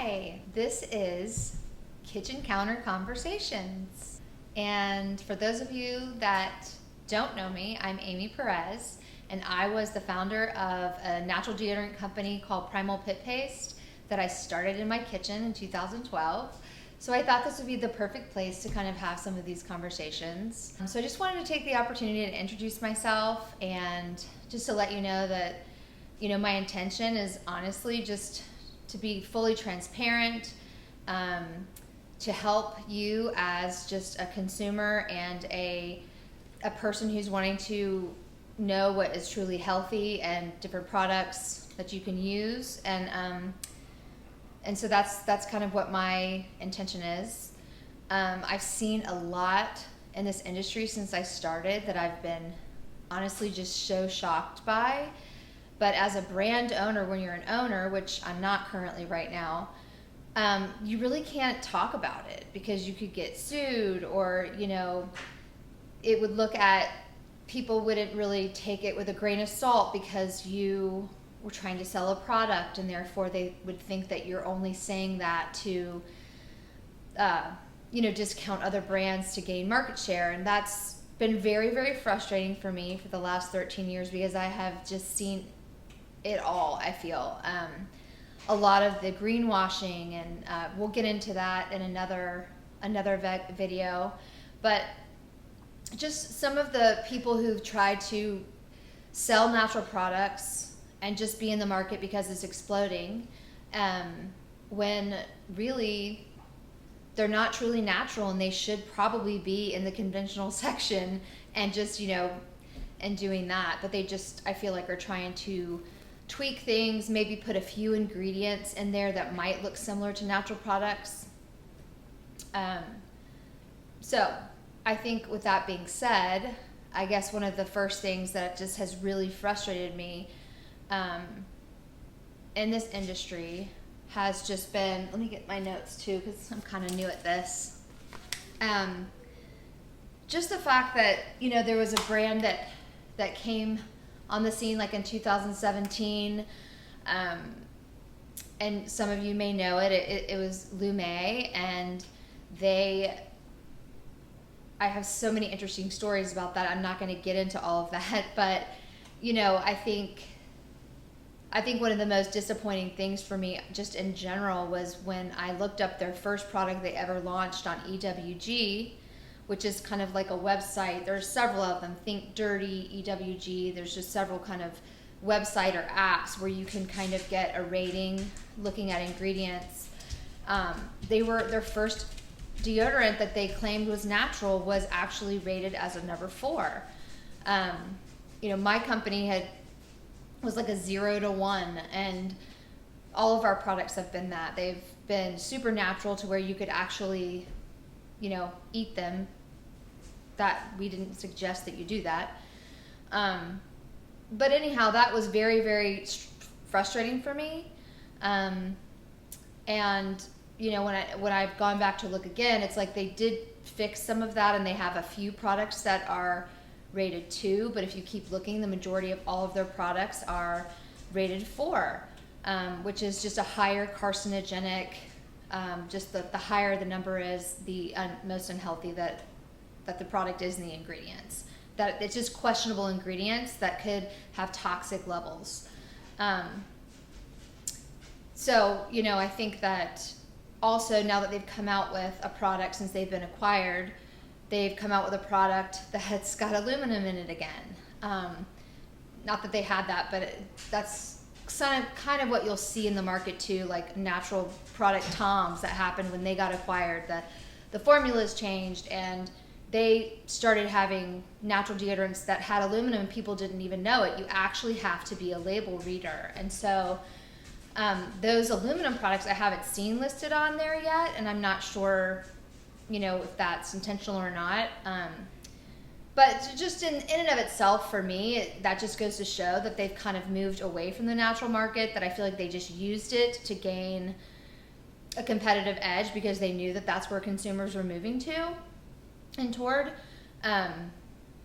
Hi, this is Kitchen Counter Conversations. And for those of you that don't know me, I'm Amy Perez, and I was the founder of a natural deodorant company called Primal Pit Paste that I started in my kitchen in 2012. So I thought this would be the perfect place to kind of have some of these conversations. So I just wanted to take the opportunity to introduce myself and just to let you know that, my intention is honestly just to be fully transparent, to help you as just a consumer and a person who's wanting to know what is truly healthy and different products that you can use, and so that's kind of what my intention is. I've seen a lot in this industry since I started that I've been honestly just so shocked by. But as a brand owner, when you're an owner, which I'm not currently right now, you really can't talk about it because you could get sued, or, it would look at, people wouldn't really take it with a grain of salt because you were trying to sell a product, and therefore they would think that you're only saying that to, discount other brands to gain market share. And that's been very, very frustrating for me for the last 13 years because I have just seen it all, I feel. A lot of the greenwashing, and we'll get into that in another video, but just some of the people who've tried to sell natural products and just be in the market because it's exploding, when really they're not truly natural, and they should probably be in the conventional section and just, and doing that. But they just, I feel like, are trying to tweak things, maybe put a few ingredients in there that might look similar to natural products. So I think with that being said, I guess one of the first things that just has really frustrated me in this industry has just been, let me get my notes too because I'm kind of new at this. Just the fact that, there was a brand that came on the scene like in 2017, and some of you may know it. It was Lume, and I have so many interesting stories about that. I'm not going to get into all of that, but I think one of the most disappointing things for me just in general was when I looked up their first product they ever launched on EWG, which is kind of like a website. There's several of them. Think Dirty, EWG. There's just several kind of website or apps where you can kind of get a rating looking at ingredients. Their first deodorant that they claimed was natural was actually rated as a number 4. My company was like a 0 to 1, and all of our products have been that. They've been super natural to where you could actually, eat them. That we didn't suggest that you do that. But anyhow, that was very, very frustrating for me. And when I've gone back to look again, it's like they did fix some of that, and they have a few products that are rated 2, but if you keep looking, the majority of all of their products are rated 4, which is just a higher carcinogenic, just the higher the number is, the most unhealthy that the product is in the ingredients. That it's just questionable ingredients that could have toxic levels. So, I think that also now that they've come out with a product since they've been acquired, they've come out with a product that's got aluminum in it again. Not that they had that, but that's kind of what you'll see in the market too, like natural product Toms that happened when they got acquired. The formulas changed, and they started having natural deodorants that had aluminum, and people didn't even know it. You actually have to be a label reader. And so those aluminum products I haven't seen listed on there yet, and I'm not sure if that's intentional or not. But just in and of itself, for me, that just goes to show that they've kind of moved away from the natural market, that I feel like they just used it to gain a competitive edge because they knew that that's where consumers were moving to and toward.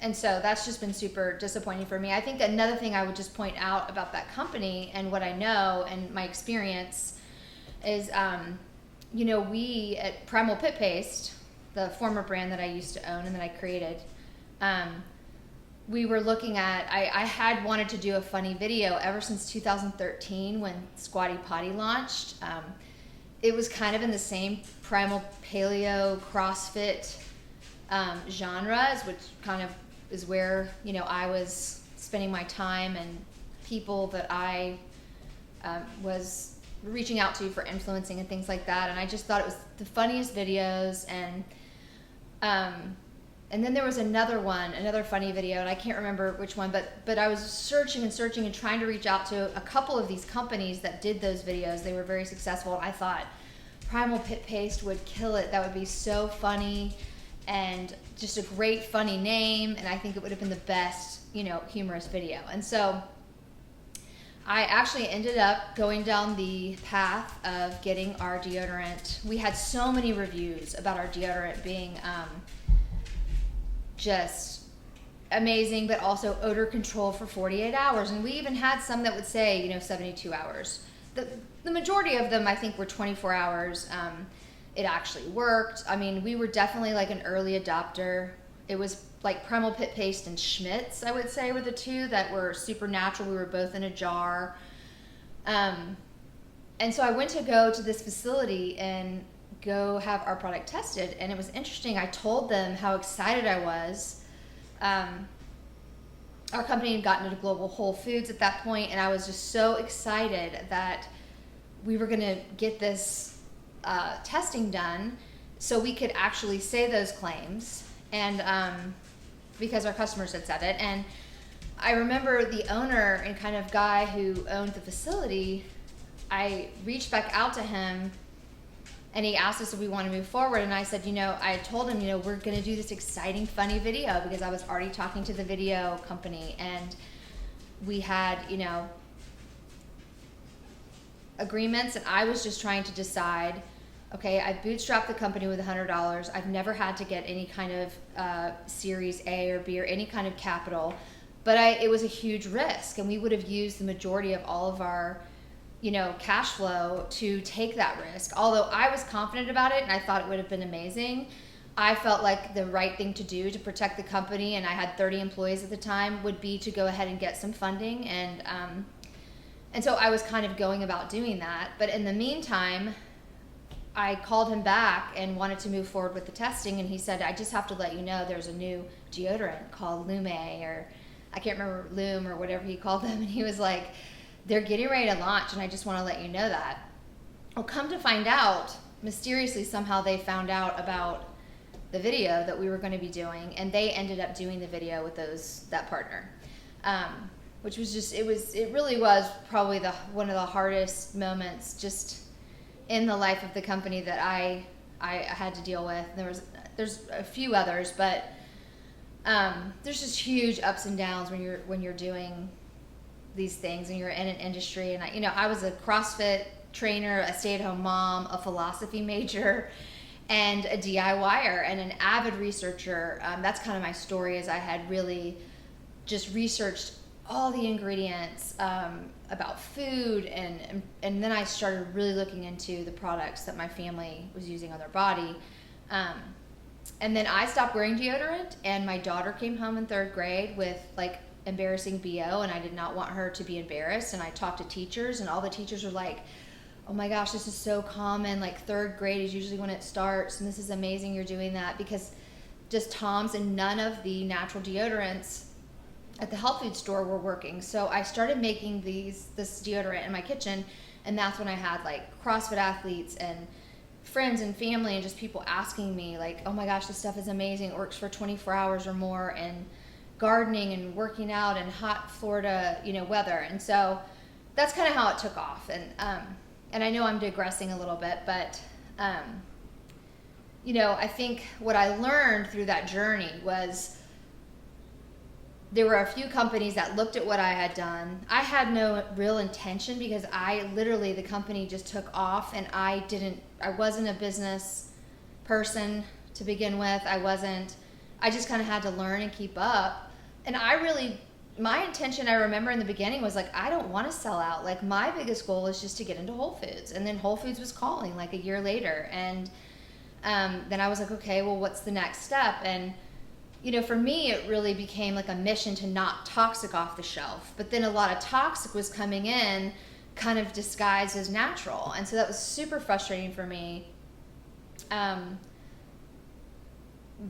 And so that's just been super disappointing for me. I think another thing I would just point out about that company and what I know and my experience is, we at Primal Pit Paste, the former brand that I used to own and that I created, we were looking at, I had wanted to do a funny video ever since 2013 when Squatty Potty launched. It was kind of in the same primal paleo CrossFit genres, which kind of is where, I was spending my time, and people that I was reaching out to for influencing and things like that. And I just thought it was the funniest videos. And then there was another funny video, and I can't remember which one, but I was searching and trying to reach out to a couple of these companies that did those videos. They were very successful. I thought Primal Pit Paste would kill it. That would be so funny and just a great funny name, and I think it would have been the best, humorous video. And so I actually ended up going down the path of getting our deodorant. We had so many reviews about our deodorant being just amazing, but also odor control for 48 hours. And we even had some that would say, 72 hours. The majority of them, I think, were 24 hours. It actually worked. I mean, we were definitely like an early adopter. It was like Primal Pit Paste and Schmidt's, I would say, were the two that were super natural. We were both in a jar. And so I went to go to this facility and go have our product tested, and it was interesting. I told them how excited I was. Our company had gotten into global Whole Foods at that point, and I was just so excited that we were going to get this testing done so we could actually say those claims, and because our customers had said it. And I remember the owner and kind of guy who owned the facility, I reached back out to him, and he asked us if we want to move forward. And I said, I told him, we're going to do this exciting, funny video, because I was already talking to the video company, and we had, agreements, and I was just trying to decide, okay, I bootstrapped the company with $100. I've never had to get any kind of Series A or B or any kind of capital, but it was a huge risk, and we would have used the majority of all of our cash flow to take that risk. Although I was confident about it and I thought it would have been amazing, I felt like the right thing to do to protect the company, and I had 30 employees at the time, would be to go ahead and get some funding. And so I was kind of going about doing that. But in the meantime, I called him back and wanted to move forward with the testing, and he said, I just have to let you know there's a new deodorant called Lume, or I can't remember, Lume or whatever he called them. And he was like, they're getting ready to launch, and I just want to let you know that. Well, come to find out, mysteriously somehow they found out about the video that we were going to be doing, and they ended up doing the video with that partner, which was just, it really was probably one of the hardest moments just in the life of the company that I had to deal with. There's a few others, but there's just huge ups and downs when you're doing these things and you're in an industry. And I was a CrossFit trainer, a stay-at-home mom, a philosophy major, and a DIYer, and an avid researcher. That's kind of my story, is I had really just researched all the ingredients about food, and then I started really looking into the products that my family was using on their body. And then I stopped wearing deodorant, and my daughter came home in 3rd grade with like embarrassing BO, and I did not want her to be embarrassed. And I talked to teachers, and all the teachers were like, oh my gosh, this is so common, like 3rd grade is usually when it starts, and this is amazing you're doing that, because just Tom's and none of the natural deodorants at the health food store were working. So I started making this deodorant in my kitchen, and that's when I had like CrossFit athletes and friends and family and just people asking me like, oh my gosh, this stuff is amazing, it works for 24 hours or more, and gardening and working out in hot Florida, weather. And so that's kind of how it took off. And I know I'm digressing a little bit, but I think what I learned through that journey was there were a few companies that looked at what I had done. I had no real intention, because the company just took off, and I wasn't a business person to begin with. I just kind of had to learn and keep up. And I really, my intention, I remember in the beginning, was like, I don't want to sell out. Like, my biggest goal is just to get into Whole Foods. And then Whole Foods was calling like a year later. And then I was like, okay, well, what's the next step? And, you know, for me, it really became like a mission to knock toxic off the shelf. But then a lot of toxic was coming in kind of disguised as natural. And so that was super frustrating for me.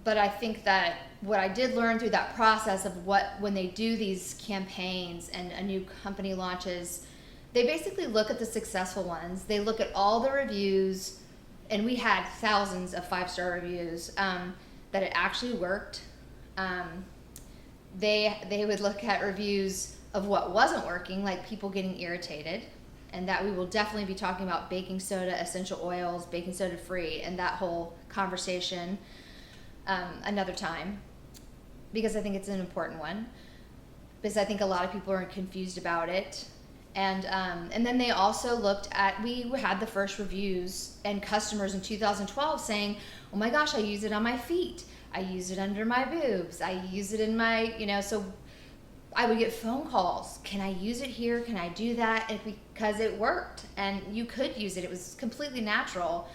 But I think that what I did learn through that process of when they do these campaigns and a new company launches, they basically look at the successful ones. They look at all the reviews, and we had thousands of 5-star reviews, that it actually worked. They would look at reviews of what wasn't working, like people getting irritated, and that we will definitely be talking about baking soda, essential oils, baking soda free, and that whole conversation another time, because I think it's an important one, because I think a lot of people are confused about it. And then they also looked at, we had the first reviews and customers in 2012 saying, oh my gosh, I use it on my feet, I use it under my boobs, I use it in my, you know, so I would get phone calls, can I use it here, can I do that? And because it worked, and you could use it, it was completely natural.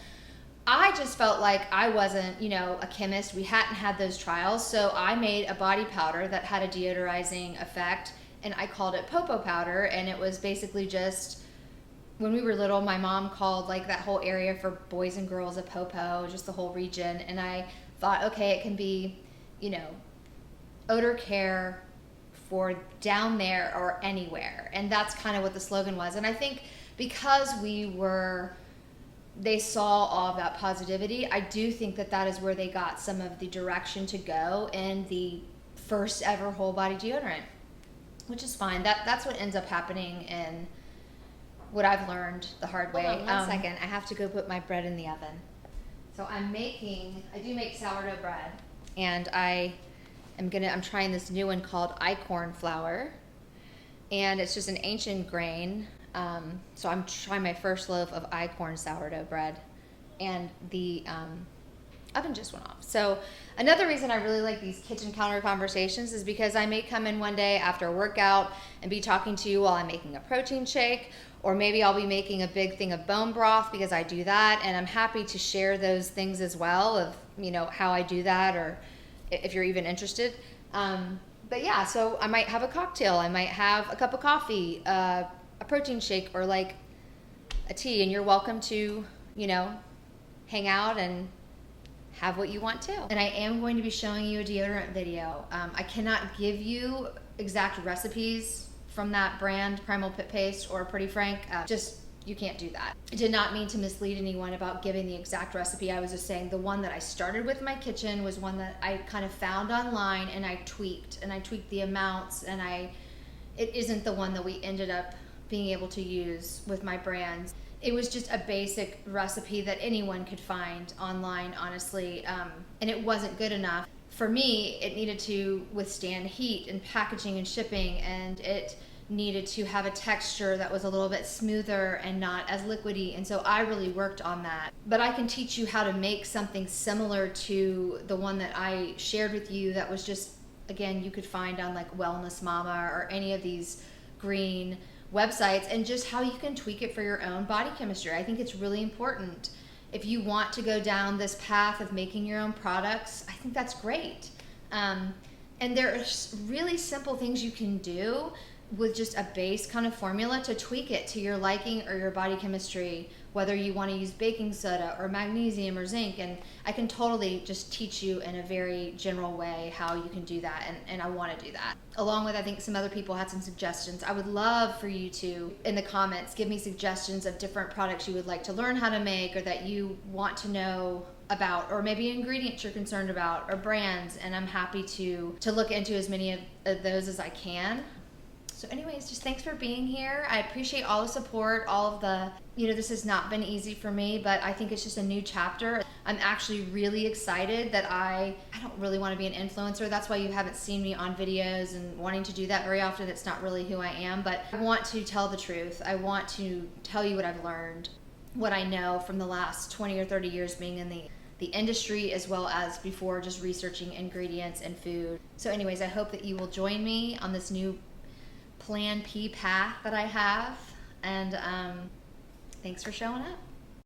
I just felt like I wasn't, you know, a chemist. We hadn't had those trials. So I made a body powder that had a deodorizing effect, and I called it Popo powder. And it was basically just, when we were little, my mom called like that whole area for boys and girls a Popo, just the whole region. And I thought, okay, it can be, you know, odor care for down there or anywhere. And that's kind of what the slogan was. And I think because they saw all of that positivity, I do think that that is where they got some of the direction to go in the first ever whole body deodorant, which is fine. That's what ends up happening in what I've learned the hard way. Hold on one second, I have to go put my bread in the oven. So I do make sourdough bread, and I'm trying this new one called Icorn flour, and it's just an ancient grain. So I'm trying my first loaf of Icorn sourdough bread, and the oven just went off. So another reason I really like these kitchen counter conversations is because I may come in one day after a workout and be talking to you while I'm making a protein shake, or maybe I'll be making a big thing of bone broth because I do that, and I'm happy to share those things as well of, you know, how I do that, or if you're even interested. But yeah, so I might have a cocktail, I might have a cup of coffee, a protein shake, or like a tea, and you're welcome to, you know, hang out and have what you want to. And I am going to be showing you a deodorant video. I cannot give you exact recipes from that brand, Primal Pit Paste or Pretty Frank. You can't do that. I did not mean to mislead anyone about giving the exact recipe. I was just saying the one that I started with in my kitchen was one that I kind of found online, and I tweaked the amounts, and it isn't the one that we ended up being able to use with my brands. It was just a basic recipe that anyone could find online, honestly, and it wasn't good enough. For me, it needed to withstand heat and packaging and shipping, and it needed to have a texture that was a little bit smoother and not as liquidy, and so I really worked on that. But I can teach you how to make something similar to the one that I shared with you that was just, again, you could find on like Wellness Mama or any of these green websites, and just how you can tweak it for your own body chemistry. I think it's really important. If you want to go down this path of making your own products, I think that's great. And there are really simple things you can do with just a base kind of formula to tweak it to your liking or your body chemistry, whether you want to use baking soda or magnesium or zinc. And I can totally just teach you in a very general way how you can do that, and I want to do that. Along with, I think some other people had some suggestions. I would love for you to, in the comments, give me suggestions of different products you would like to learn how to make, or that you want to know about, or maybe ingredients you're concerned about, or brands, and I'm happy to look into as many of those as I can. So anyways, just thanks for being here. I appreciate all the support, all of the, this has not been easy for me, but I think it's just a new chapter. I'm actually really excited that I don't really want to be an influencer. That's why you haven't seen me on videos and wanting to do that very often. It's not really who I am, but I want to tell the truth. I want to tell you what I've learned, what I know from the last 20 or 30 years being in the the industry as well as before just researching ingredients and food. So anyways, I hope that you will join me on this new Plan P path that I have. And thanks for showing up.